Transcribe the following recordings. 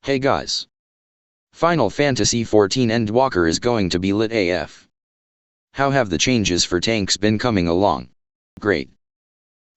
Hey guys. Final Fantasy XIV Endwalker is going to be lit AF. How have the changes for tanks been coming along? Great.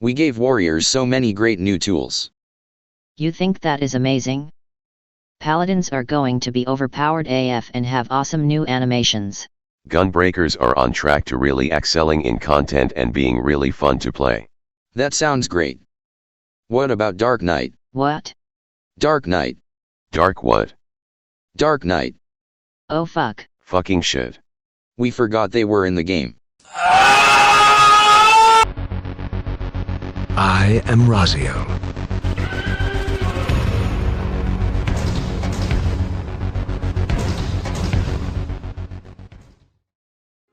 We gave warriors so many great new tools. You think that is amazing? Paladins are going to be overpowered AF and have awesome new animations. Gunbreakers are on track to really excelling in content and being really fun to play. That sounds great. What about Dark Knight? What? Dark Knight. Dark what? Dark Knight. Oh fuck. Fucking shit. We forgot they were in the game. I am Razio.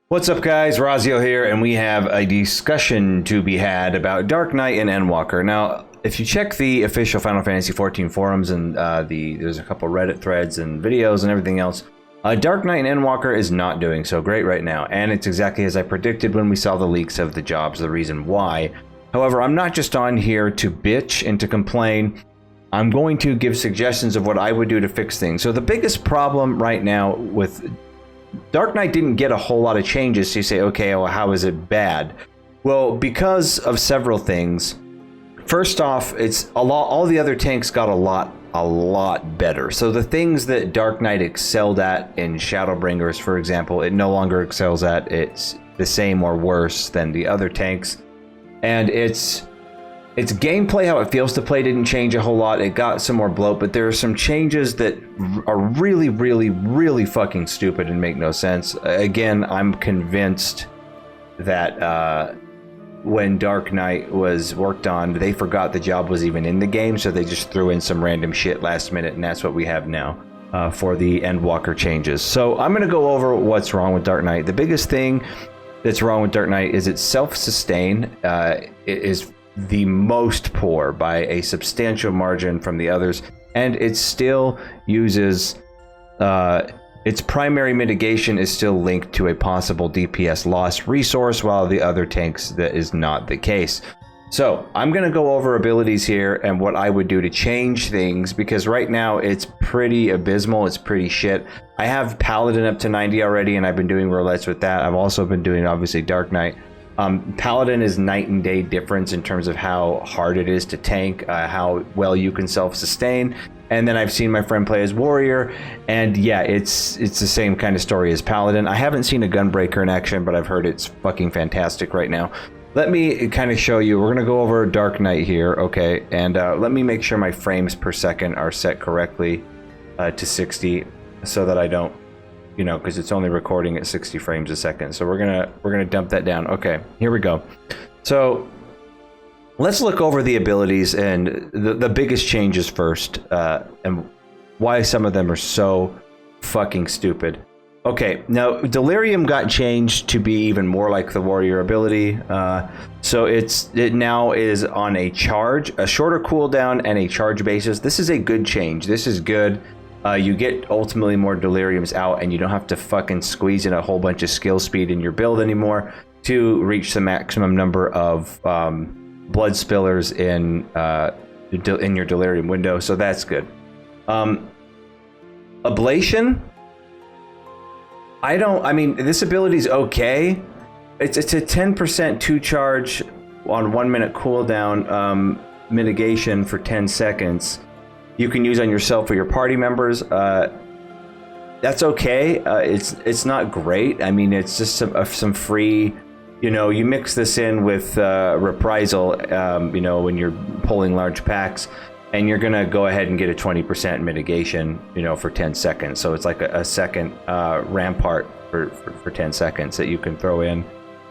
What's up guys, Razio here, and we have a discussion to be had about Dark Knight and Endwalker. Now, if you check the official Final Fantasy XIV forums and there's a couple Reddit threads and videos and everything else, Dark Knight and Endwalker is not doing so great right now, and it's exactly as I predicted when we saw the leaks of the jobs, the reason why. However, I'm not just on here to bitch and to complain. I'm going to give suggestions of what I would do to fix things. So the biggest problem right now with Dark Knight didn't get a whole lot of changes, so you say, okay, well, how is it bad? Well, because of several things. First off, it's a lot. All the other tanks got a lot better. So the things that Dark Knight excelled at in Shadowbringers, for example, it no longer excels at. It's the same or worse than the other tanks. And its gameplay, how it feels to play, didn't change a whole lot. It got some more bloat, but there are some changes that are really fucking stupid and make no sense. Again, I'm convinced that when Dark Knight was worked on, they forgot the job was even in the game, so they just threw in some random shit last minute, and that's what we have now for the Endwalker changes. So I'm going to go over what's wrong with Dark Knight. The biggest thing that's wrong with Dark Knight is its self-sustain. It is the most poor by a substantial margin from the others, and it still uses its primary mitigation is still linked to a possible DPS loss resource, while the other tanks that is not the case. So I'm going to go over abilities here and what I would do to change things, because right now it's pretty abysmal. It's pretty shit. I have Paladin up to 90 already, and I've been doing roulettes with that. I've also been doing, obviously, Dark Knight. Paladin is night and day difference in terms of how hard it is to tank, how well you can self-sustain. And then I've seen my friend play as Warrior, and yeah, it's the same kind of story as Paladin. I haven't seen a Gunbreaker in action, but I've heard it's fucking fantastic right now. Let me kind of show you. We're going to go over Dark Knight here, okay? And let me make sure my frames per second are set correctly to 60, so that I don't, you know, because it's only recording at 60 frames a second. So we're gonna dump that down. Okay, here we go. So let's look over the abilities and the biggest changes first, and why some of them are so fucking stupid. Okay, now Delirium got changed to be even more like the Warrior ability. So it now is on a charge, a shorter cooldown, and a charge basis. This is a good change. This is good. You get ultimately more Deliriums out, and you don't have to fucking squeeze in a whole bunch of skill speed in your build anymore to reach the maximum number of blood spillers in your Delirium window. So that's good. Ablation. I mean, this ability is okay. It's a 10% 2 charge on 1 minute cooldown mitigation for 10 seconds. You can use on yourself or your party members. That's okay. It's not great. I mean, it's just some free, you know, you mix this in with reprisal, you know, when you're pulling large packs, and you're gonna go ahead and get a 20% mitigation, you know, for 10 seconds. So it's like a second rampart for 10 seconds that you can throw in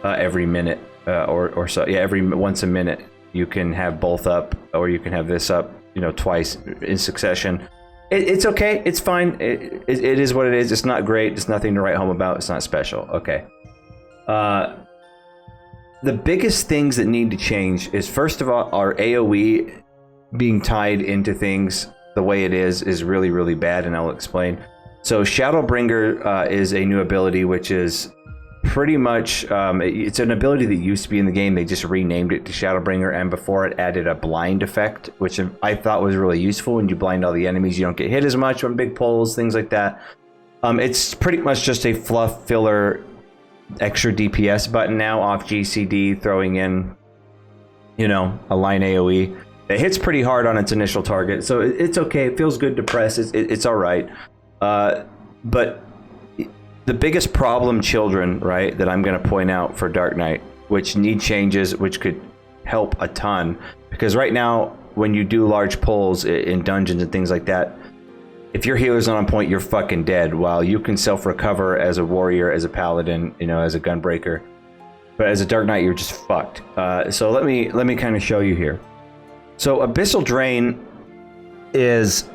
every minute or so. Yeah, once a minute you can have both up, or you can have this up, you know, twice in succession. It's okay. It's fine. It is what it is. It's not great. It's nothing to write home about. It's not special. Okay. The biggest things that need to change is, first of all, our AoE being tied into things the way it is really bad, and I'll explain. So Shadowbringer is a new ability, which is pretty much, it's an ability that used to be in the game. They just renamed it to Shadowbringer, and before it added a blind effect, which I thought was really useful. When you blind all the enemies, you don't get hit as much on big pulls, things like that. It's pretty much just a fluff filler extra DPS button now off GCD, throwing in, you know, a line AoE. It hits pretty hard on its initial target, so it's okay. It feels good to press. It's all right. But the biggest problem, children, right, that I'm going to point out for Dark Knight, which need changes, which could help a ton, because right now, when you do large pulls in dungeons and things like that, if your healer's not on point, you're fucking dead. While you can self-recover as a warrior, as a paladin, you know, as a gunbreaker, but as a Dark Knight, you're just fucked. So let me kind of show you here. So Abyssal Drain is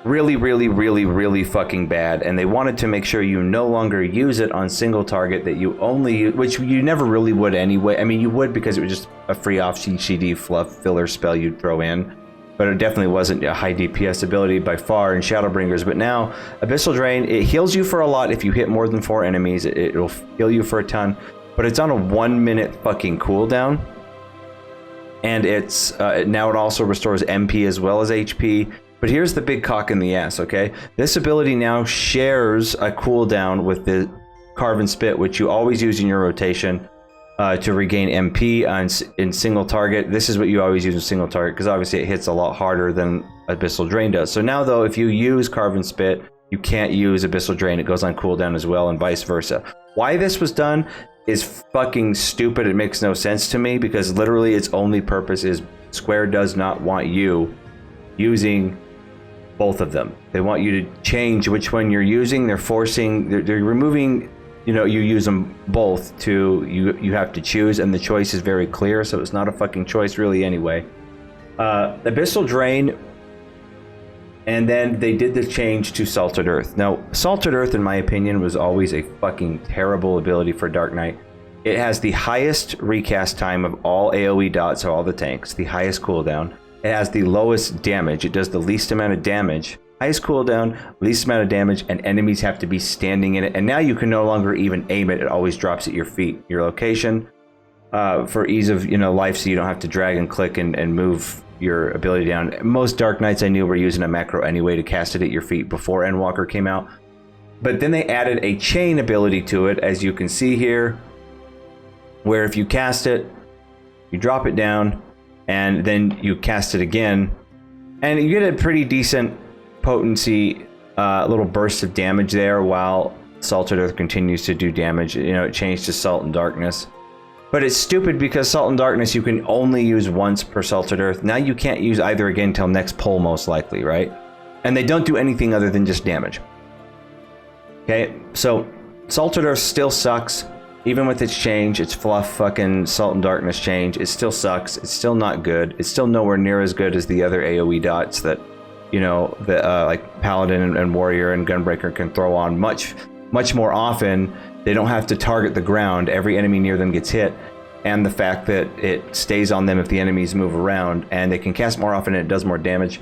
really fucking bad, and they wanted to make sure you no longer use it on single target, that you only use, which you never really would anyway. I mean, you would, because it was just a free off GCD fluff filler spell you'd throw in, but it definitely wasn't a high DPS ability by far in Shadowbringers. But now Abyssal Drain, it heals you for a lot if you hit more than 4 enemies. It'll heal you for a ton, but it's on a 1 minute fucking cooldown, and it's now it also restores MP as well as HP. But here's the big cock in the ass, okay? This ability now shares a cooldown with the Carve and Spit, which you always use in your rotation to regain MP in single target. This is what you always use in single target, because obviously it hits a lot harder than Abyssal Drain does. So now, though, if you use Carve and Spit, you can't use Abyssal Drain. It goes on cooldown as well, and vice versa. Why this was done is fucking stupid. It makes no sense to me, because literally its only purpose is Square does not want you using both of them. They want you to change which one you're using. They're removing, you know, you use them both to, you have to choose, and the choice is very clear, so it's not a fucking choice really anyway. Abyssal Drain, and then they did the change to Salted Earth. Now, Salted Earth, in my opinion, was always a fucking terrible ability for Dark Knight. It has the highest recast time of all AoE dots, of all the tanks, the highest cooldown. It has the lowest damage. It does the least amount of damage. Highest cooldown, least amount of damage, and enemies have to be standing in it. And now you can no longer even aim it. It always drops at your feet, your location, for ease of, you know, life, so you don't have to drag and click and move your ability down. Most Dark Knights I knew were using a macro anyway to cast it at your feet before Endwalker came out. But then they added a chain ability to it, as you can see here, where if you cast it, you drop it down, and then you cast it again, and you get a pretty decent potency, little burst of damage there, while Salted Earth continues to do damage. You know, it changed to Salt and Darkness. But it's stupid, because Salt and Darkness you can only use once per Salted Earth. Now you can't use either again until next pull, most likely, right? And they don't do anything other than just damage. Okay, so Salted Earth still sucks. Even with its change, its fluff fucking Salt and Darkness change, it still sucks. It's still not good. It's still nowhere near as good as the other AoE dots that, you know, like Paladin and Warrior and Gunbreaker can throw on much more often. They don't have to target the ground. Every enemy near them gets hit. And the fact that it stays on them if the enemies move around, and they can cast more often and it does more damage.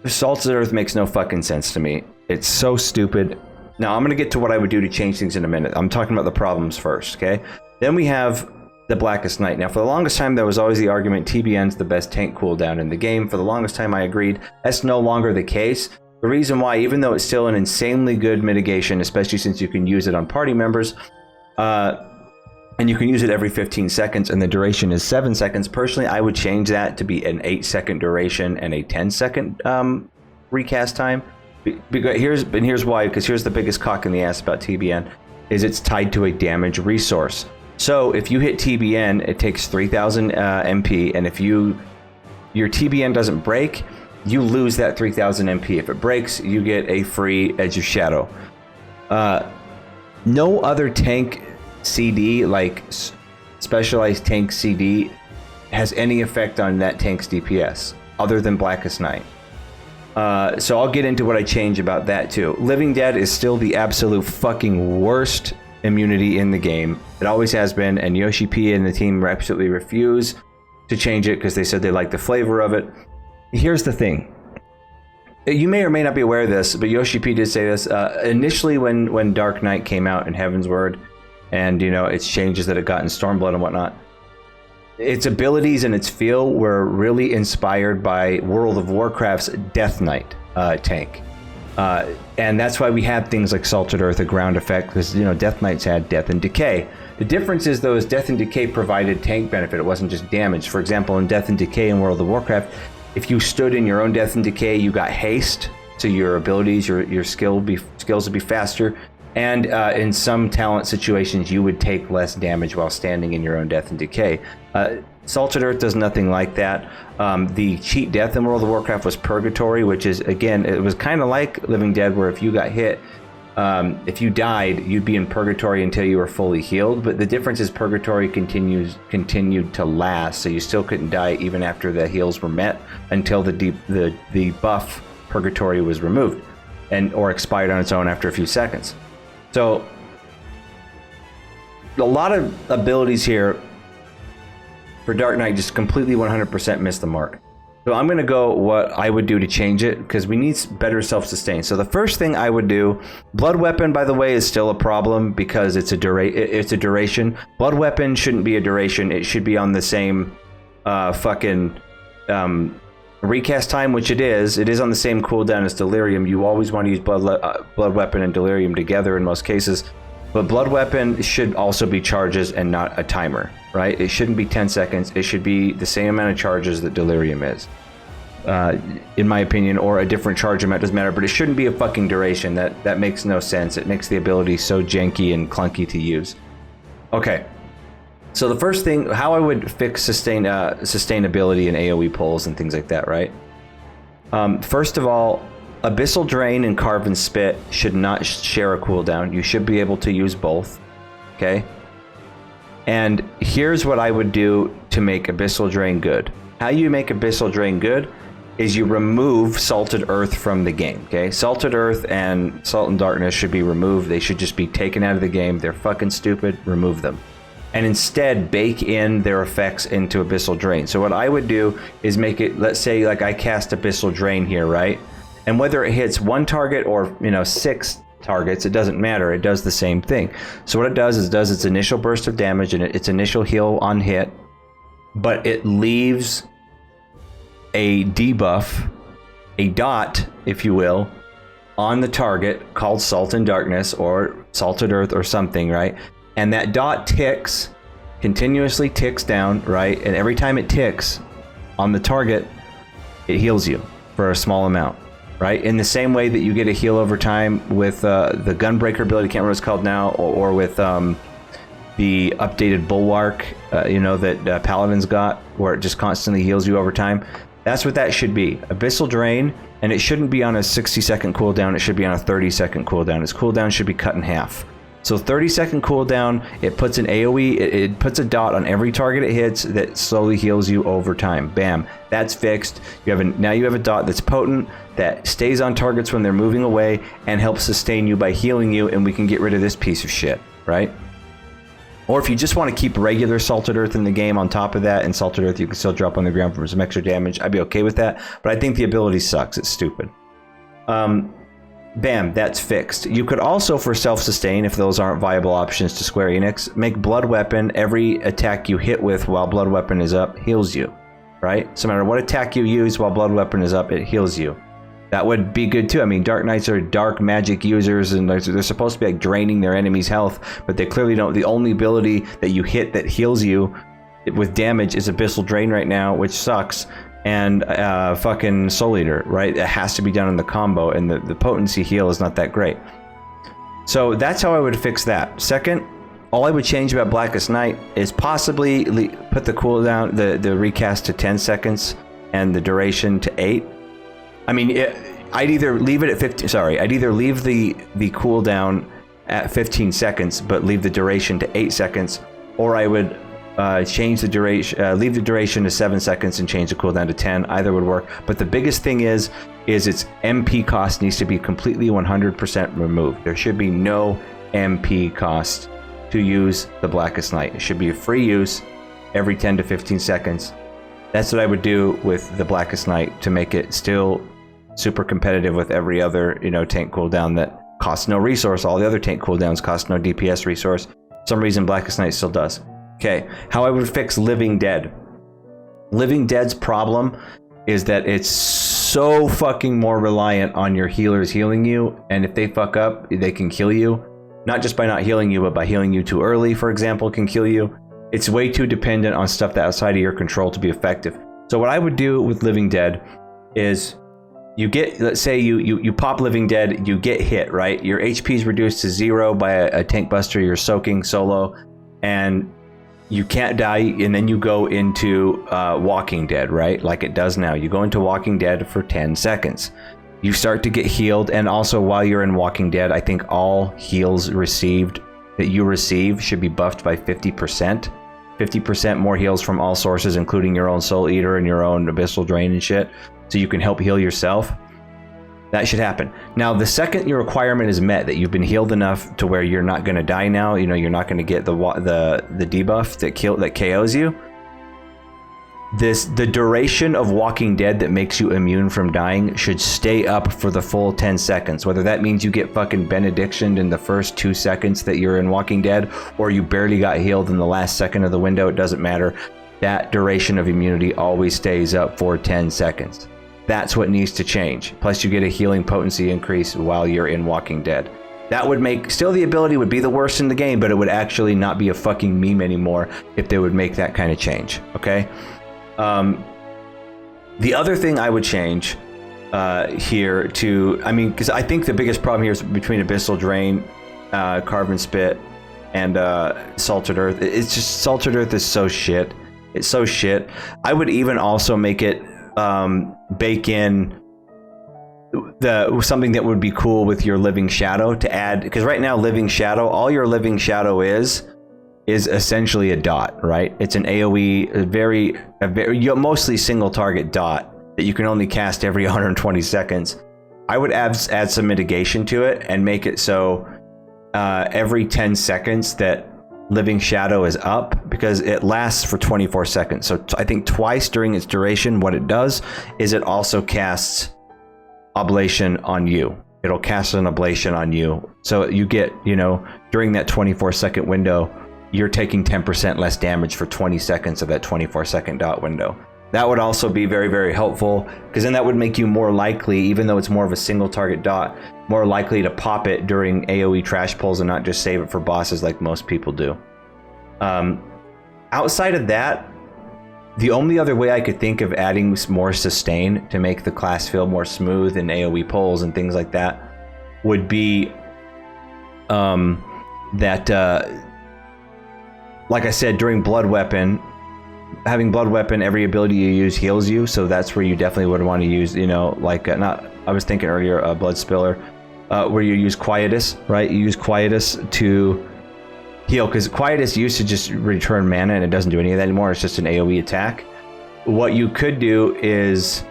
Salted Earth makes no fucking sense to me. It's so stupid. Now, I'm going to get to what I would do to change things in a minute. I'm talking about the problems first, okay? Then we have the Blackest Knight. Now, for the longest time, there was always the argument TBN's the best tank cooldown in the game. For the longest time, I agreed. That's no longer the case. The reason why, even though it's still an insanely good mitigation, especially since you can use it on party members, and you can use it every 15 seconds, and the duration is 7 seconds. Personally, I would change that to be an 8-second duration and a 10-second recast time. Because here's why, because here's the biggest cock in the ass about TBN, is it's tied to a damage resource. So if you hit TBN, it takes 3,000 MP, and if your TBN doesn't break, you lose that 3,000 MP. If it breaks, you get a free Edge of Shadow. No other tank CD, like specialized tank CD, has any effect on that tank's DPS, other than Blackest Knight. So I'll get into what I change about that too. Living Dead is still the absolute fucking worst immunity in the game. It always has been, and Yoshi P and the team absolutely refuse to change it because they said they like the flavor of it. Here's the thing. you may or may not be aware of this, but Yoshi P did say this. Initially, when Dark Knight came out in Heaven's Word, and its changes that it got in Stormblood and whatnot, its abilities and its feel were really inspired by World of Warcraft's Death Knight tank. And that's why we had things like Salted Earth, a ground effect, because Death Knights had Death and Decay. The difference is those Death and Decay provided tank benefit. It wasn't just damage. For example, in Death and Decay in World of Warcraft, if you stood in your own Death and Decay, you got haste, so your abilities, your skills would be faster. And in some talent situations, you would take less damage while standing in your own Death and Decay. Salted Earth does nothing like that. The cheat death in World of Warcraft was Purgatory, which is, again, it was kind of like Living Dead, where if you got hit, if you died, you'd be in Purgatory until you were fully healed. But the difference is Purgatory continued to last, so you still couldn't die even after the heals were met until the buff Purgatory was removed or expired on its own after a few seconds. So a lot of abilities here for Dark Knight just completely 100% missed the mark. So I'm going to go what I would do to change it, because we need better self-sustain. So the first thing I would do, Blood Weapon, by the way, is still a problem because it's a duration. Blood Weapon shouldn't be a duration. It should be on the same recast time, which it is. It is on the same cooldown as Delirium. You always want to use Blood Weapon and Delirium together in most cases. But Blood Weapon should also be charges and not a timer, right? It shouldn't be 10 seconds. It should be the same amount of charges that Delirium is, in my opinion, or a different charge amount, doesn't matter. But it shouldn't be a fucking duration. That makes no sense. It makes the ability so janky and clunky to use. Okay, so the first thing, how I would fix sustainability and AoE pulls and things like that, right? First of all, Abyssal Drain and Carve and Spit should not share a cooldown. You should be able to use both, okay? And here's what I would do to make Abyssal Drain good. How you make Abyssal Drain good is you remove Salted Earth from the game, okay? Salted Earth and Salt and Darkness should be removed. They should just be taken out of the game. They're fucking stupid. Remove them. And instead bake in their effects into Abyssal Drain. So what I would do is make it, let's say like I cast Abyssal Drain here, right? And whether it hits one target or 6 targets, it doesn't matter. It does the same thing. So what it does is its initial burst of damage and its initial heal on hit, but it leaves a debuff, a dot, if you will, on the target called Salt and Darkness or Salted Earth or something, right? And that dot ticks, continuously ticks down, right? And every time it ticks on the target, it heals you for a small amount. Right, in the same way that you get a heal over time with the Gunbreaker ability, I can't remember what it's called now, or with the updated Bulwark, that Paladin's got, where it just constantly heals you over time. That's what that should be. Abyssal Drain, and it shouldn't be on a 60-second cooldown. It should be on a 30-second cooldown. Its cooldown should be cut in half. So 30-second cooldown, it puts an AoE, it puts a dot on every target it hits that slowly heals you over time. Bam, that's fixed. Now you have a dot that's potent, that stays on targets when they're moving away, and helps sustain you by healing you, and we can get rid of this piece of shit, right? Or if you just want to keep regular Salted Earth in the game on top of that, and Salted Earth you can still drop on the ground for some extra damage, I'd be okay with that, but I think the ability sucks. It's stupid. Bam, that's fixed. You could also, for self-sustain, if those aren't viable options to Square Enix, make Blood Weapon, every attack you hit with while Blood Weapon is up heals you, right? So no matter what attack you use while Blood Weapon is up, it heals you. That would be good too. I mean, Dark Knights are dark magic users, and they're supposed to be like draining their enemy's health, but they clearly don't. The only ability that you hit that heals you with damage is Abyssal Drain right now, which sucks. And fucking Soul Eater, right? It has to be done in the combo, and the potency heal is not that great. So that's how I would fix that. Second, all I would change about Blackest Knight is possibly put the cooldown, the recast to 10 seconds and the duration to 8. I mean, I'd either leave it at 15. Sorry, I'd either leave the cooldown at 15 seconds, but leave the duration to 8 seconds, or I would change the duration, leave the duration to 7 seconds and change the cooldown to 10. Either would work. But the biggest thing is its MP cost needs to be completely 100% removed. There should be no MP cost to use the Blackest Knight. It should be a free use every 10 to 15 seconds. That's what I would do with the Blackest Knight to make it still super competitive with every other, you know, tank cooldown that costs no resource. All the other tank cooldowns cost no DPS resource. For some reason, Blackest Knight still does. Okay, how I would fix Living Dead. Living Dead's problem is that it's so fucking more reliant on your healers healing you, and if they fuck up, they can kill you. Not just by not healing you, but by healing you too early, for example, can kill you. It's way too dependent on stuff that's outside of your control to be effective. So what I would do with Living Dead is you get, let's say you pop Living Dead, you get hit, right? Your HP is reduced to 0 by a tank buster you're soaking solo, and you can't die, and then you go into Walking Dead, right? Like it does now. You go into Walking Dead for 10 seconds. You start to get healed, and also while you're in Walking Dead, I think all heals received that you receive should be buffed by 50%. 50% more heals from all sources, including your own Soul Eater and your own Abyssal Drain and shit, so you can help heal yourself. That should happen. Now, the second your requirement is met, that you've been healed enough to where you're not going to die now, you know, you're not going to get the debuff that KOs you. The duration of Walking Dead that makes you immune from dying should stay up for the full 10 seconds. Whether that means you get fucking benedictioned in the first 2 seconds that you're in Walking Dead, or you barely got healed in the last second of the window, it doesn't matter. That duration of immunity always stays up for 10 seconds. That's what needs to change. Plus you get a healing potency increase while you're in Walking Dead. That would make, still the ability would be the worst in the game, but it would actually not be a fucking meme anymore if they would make that kind of change, okay? The other thing I would change here to, I mean, because I think the biggest problem here is between Abyssal Drain, Carbon Spit, and Salted Earth. It's just, Salted Earth is so shit. It's so shit. I would even also make it bake in something that would be cool with your Living Shadow to add, because right now Living Shadow, all your Living Shadow is essentially a dot, right? It's an AoE, a very mostly single target dot that you can only cast every 120 seconds. I would add some mitigation to it and make it so every 10 seconds that Living Shadow is up, because it lasts for 24 seconds. So I think twice during its duration, what it does is it also casts Oblation on you. It'll cast an Oblation on you. So you get, you know, during that 24-second window, you're taking 10% less damage for 20 seconds of that 24-second dot window. That would also be very, very helpful, because then that would make you more likely, even though it's more of a single target dot, more likely to pop it during AoE trash pulls and not just save it for bosses like most people do. Outside of that, the only other way I could think of adding more sustain to make the class feel more smooth in AoE pulls and things like that would be like I said, during Blood Weapon, having Blood Weapon, every ability you use heals you, so that's where you definitely would want to use, you know, like, I was thinking earlier, Blood Spiller, where you use Quietus, right? You use Quietus to heal, because Quietus used to just return mana, and it doesn't do any of that anymore. It's just an AoE attack. What you could do is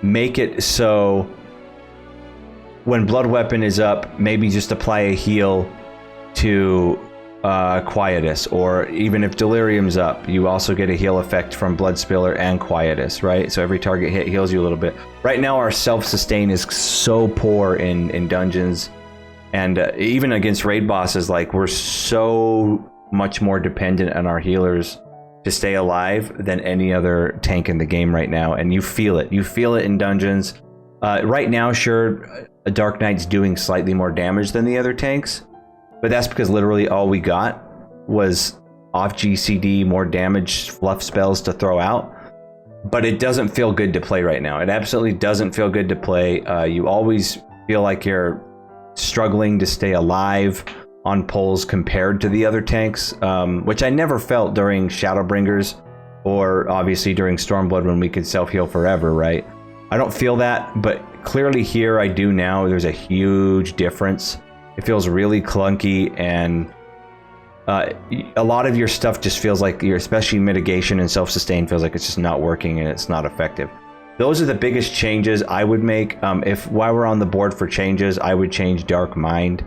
make it so when Blood Weapon is up, maybe just apply a heal to Quietus, or even if Delirium's up, you also get a heal effect from Blood Spiller and Quietus, right? So every target hit heals you a little bit. Right now our self-sustain is so poor in dungeons, and even against raid bosses, like, we're so much more dependent on our healers to stay alive than any other tank in the game right now, and you feel it. You feel it in dungeons. Right now, sure, a Dark Knight's doing slightly more damage than the other tanks, but that's because literally all we got was off GCD, more damage, fluff spells to throw out. But it doesn't feel good to play right now. It absolutely doesn't feel good to play. You always feel like you're struggling to stay alive on pulls compared to the other tanks, which I never felt during Shadowbringers, or obviously during Stormblood when we could self-heal forever, right? I don't feel that, but clearly here I do now. There's a huge difference. It feels really clunky, and a lot of your stuff just feels like, especially mitigation and self-sustain, feels like it's just not working and it's not effective. Those are the biggest changes I would make. If while we're on the board for changes, I would change Dark Mind.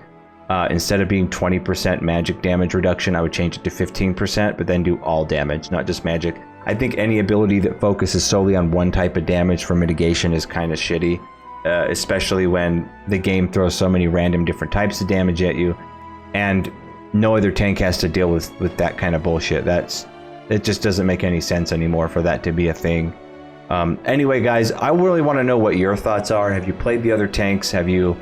Instead of being 20% magic damage reduction, I would change it to 15%, but then do all damage, not just magic. I think any ability that focuses solely on one type of damage for mitigation is kind of shitty. especially when the game throws so many random different types of damage at you, and no other tank has to deal with that kind of bullshit. It just doesn't make any sense anymore for that to be a thing. Anyway, guys, I really want to know what your thoughts are. Have you played the other tanks? Have you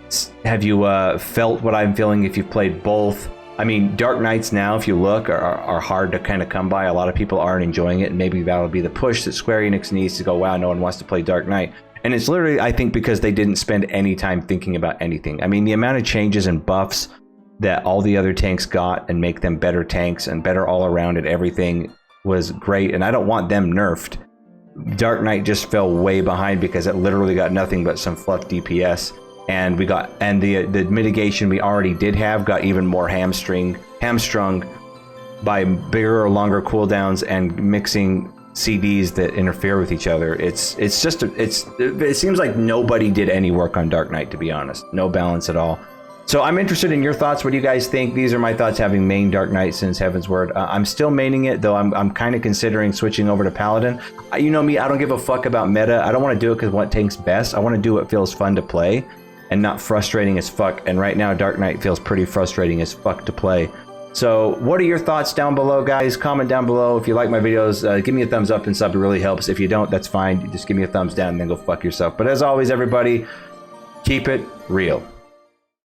felt what I'm feeling if you've played both? I mean, Dark Knights now, if you look, are hard to kind of come by. A lot of people aren't enjoying it, and maybe that'll be the push that Square Enix needs to go, wow, no one wants to play Dark Knight. And it's literally, I think, because they didn't spend any time thinking about anything. I mean, the amount of changes and buffs that all the other tanks got and make them better tanks and better all around at everything was great, and I don't want them nerfed. Dark Knight just fell way behind because it literally got nothing but some fluff DPS, and the mitigation we already did have got even more hamstrung by bigger or longer cooldowns and mixing CDs that interfere with each other. It seems like nobody did any work on Dark Knight, to be honest. No balance at all. So I'm interested in your thoughts. What do you guys think? These are my thoughts having mained Dark Knight since Heaven's Word. I'm still maining it, though I'm kind of considering switching over to Paladin. You know me, I don't give a fuck about meta. I don't want to do it because what tank's best. I want to do what feels fun to play and not frustrating as fuck. And right now, Dark Knight feels pretty frustrating as fuck to play. So what are your thoughts down below, guys? Comment down below. If you like my videos, give me a thumbs up and sub. It really helps. If you don't, that's fine. Just give me a thumbs down and then go fuck yourself. But as always, everybody, keep it real.